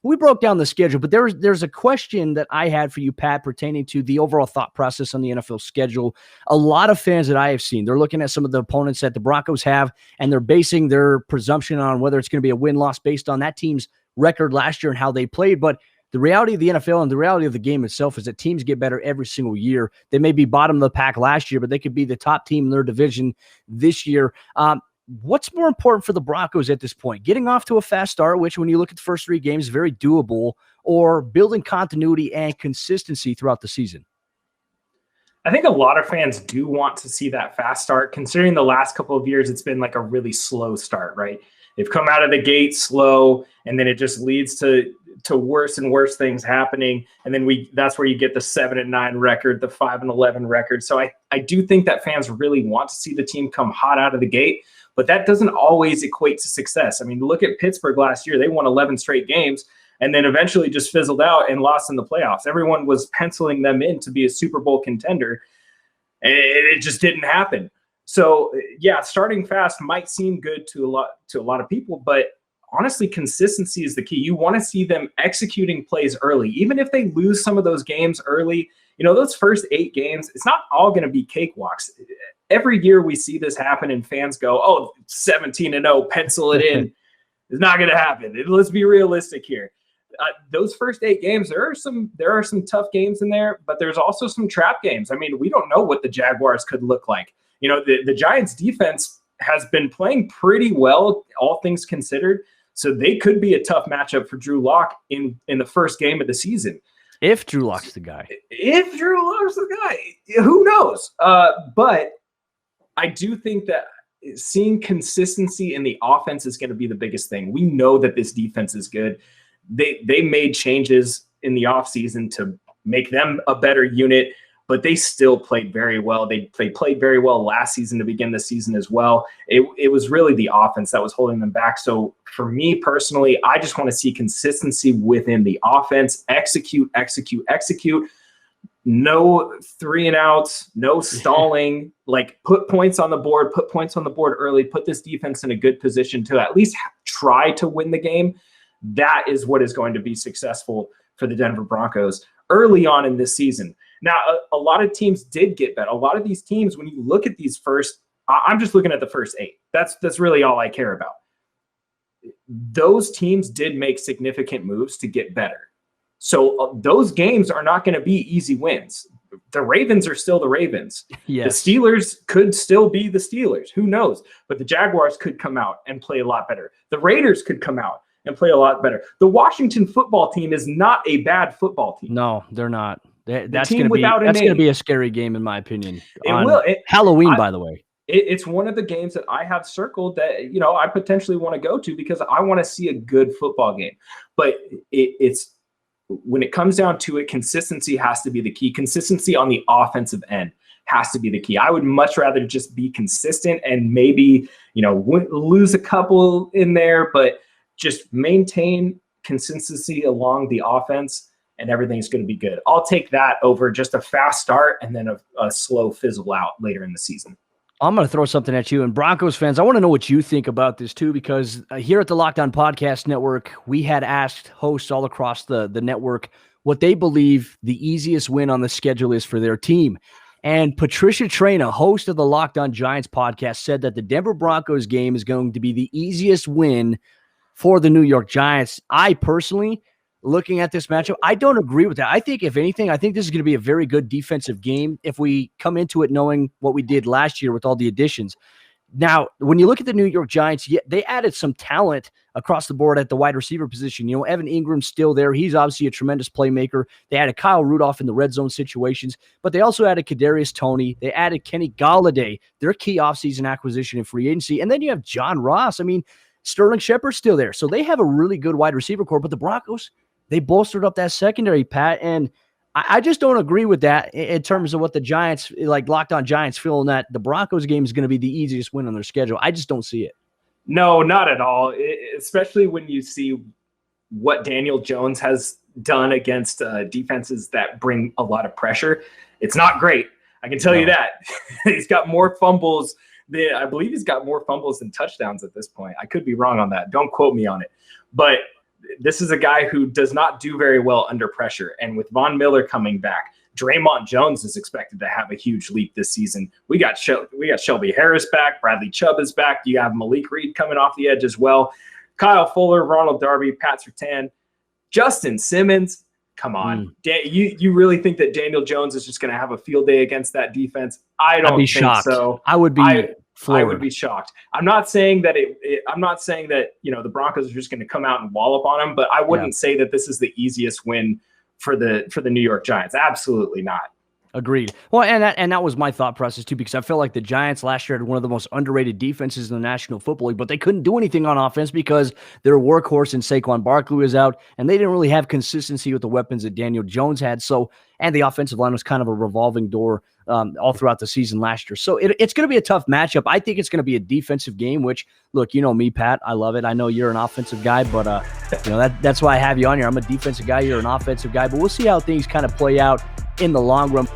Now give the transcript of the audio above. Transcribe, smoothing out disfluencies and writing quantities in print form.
We broke down the schedule, but there's a question that I had for you, Pat, pertaining to the overall thought process on the NFL schedule. A lot of fans that I have seen, they're looking at some of the opponents that the Broncos have, and they're basing their presumption on whether it's going to be a win-loss based on that team's record last year and how they played. But the reality of the NFL and the reality of the game itself is that teams get better every single year. They may be bottom of the pack last year, but they could be the top team in their division this year. What's more important for the Broncos at this point? Getting off to a fast start, which when you look at the first 3 games, is very doable, or building continuity and consistency throughout the season? I think a lot of fans do want to see that fast start. Considering the last couple of years, it's been like a really slow start, right? They've come out of the gate slow, and then it just leads to worse and worse things happening. And then that's where you get the 7-9 record, the 5-11 record. So I do think that fans really want to see the team come hot out of the gate, but that doesn't always equate to success. I mean, look at Pittsburgh last year. They won 11 straight games and then eventually just fizzled out and lost in the playoffs. Everyone was penciling them in to be a Super Bowl contender, and it just didn't happen. So yeah, starting fast might seem good to a lot of people, but honestly, consistency is the key. You want to see them executing plays early, even if they lose some of those games early. You know, those first 8 games, it's not all going to be cakewalks. Every year we see this happen and fans go, oh, 17-0, pencil it in. It's not going to happen. Let's be realistic here. Those first 8 games, there are some tough games in there, but there's also some trap games. I mean, we don't know what the Jaguars could look like. You know, the Giants defense has been playing pretty well, all things considered. So they could be a tough matchup for Drew Lock in the first game of the season. If Drew Lock's the guy. If Drew Lock's the guy, who knows? But I do think that seeing consistency in the offense is going to be the biggest thing. We know that this defense is good. They made changes in the offseason to make them a better unit, but they still played very well. They played very well last season to begin the season as well. It was really the offense that was holding them back. So for me personally, I just want to see consistency within the offense. Execute. No 3-and-outs, no stalling. Like, put points on the board early, put this defense in a good position to at least try to win the game. That is what is going to be successful for the Denver Broncos early on in this season. Now, a lot of teams did get better. A lot of these teams, when you look at these I'm just looking at the first 8. That's really all I care about. Those teams did make significant moves to get better. So those games are not going to be easy wins. The Ravens are still the Ravens. Yes. The Steelers could still be the Steelers. Who knows? But the Jaguars could come out and play a lot better. The Raiders could come out and play a lot better. The Washington football team is not a bad football team. No, they're not. That's going to be a scary game, in my opinion. Halloween, by the way. It's one of the games that I have circled that, you know, I potentially want to go to because I want to see a good football game. But it's when it comes down to it, consistency has to be the key. Consistency on the offensive end has to be the key. I would much rather just be consistent and maybe, you know, lose a couple in there, but just maintain consistency along the offense and everything's going to be good. I'll take that over just a fast start and then a slow fizzle out later in the season. I'm going to throw something at you. And Broncos fans, I want to know what you think about this too, because here at the Locked On Podcast Network, we had asked hosts all across the network what they believe the easiest win on the schedule is for their team. And Patricia Traina, host of the Locked On Giants podcast, said that the Denver Broncos game is going to be the easiest win for the New York Giants. I personally, looking at this matchup, I don't agree with that. I think, if anything, I think this is going to be a very good defensive game if we come into it knowing what we did last year with all the additions. Now, when you look at the New York Giants, they added some talent across the board at the wide receiver position. You know, Evan Ingram's still there. He's obviously a tremendous playmaker. They added Kyle Rudolph in the red zone situations, but they also added Kadarius Toney. They added Kenny Golladay, their key offseason acquisition in free agency. And then you have John Ross. I mean, Sterling Shepard's still there. So they have a really good wide receiver core, but the Broncos, they bolstered up that secondary, Pat, and I just don't agree with that in terms of what the Giants, like Locked On Giants, feeling that the Broncos game is going to be the easiest win on their schedule. I just don't see it. No, not at all, especially when you see what Daniel Jones has done against defenses that bring a lot of pressure. It's not great. I can tell you that. He's got more fumbles. I believe he's got more fumbles than touchdowns at this point. I could be wrong on that. Don't quote me on it. But this is a guy who does not do very well under pressure. And with Von Miller coming back, Draymond Jones is expected to have a huge leap this season. We got Shelby Harris back. Bradley Chubb is back. You have Malik Reed coming off the edge as well. Kyle Fuller, Ronald Darby, Pat Surtain, Justin Simmons. Come on. You really think that Daniel Jones is just going to have a field day against that defense? I don't think so. I would be floored. I would be shocked. I'm not saying that the Broncos are just going to come out and wallop on them, but I wouldn't say that this is the easiest win for the New York Giants. Absolutely not. Agreed. Well, and that was my thought process too, because I felt like the Giants last year had one of the most underrated defenses in the National Football League, but they couldn't do anything on offense because their workhorse in Saquon Barkley was out, and they didn't really have consistency with the weapons that Daniel Jones had. So, and the offensive line was kind of a revolving door all throughout the season last year. So it's going to be a tough matchup. I think it's going to be a defensive game, which, look, you know me, Pat, I love it. I know you're an offensive guy, but that's why I have you on here. I'm a defensive guy. You're an offensive guy, but we'll see how things kind of play out in the long run.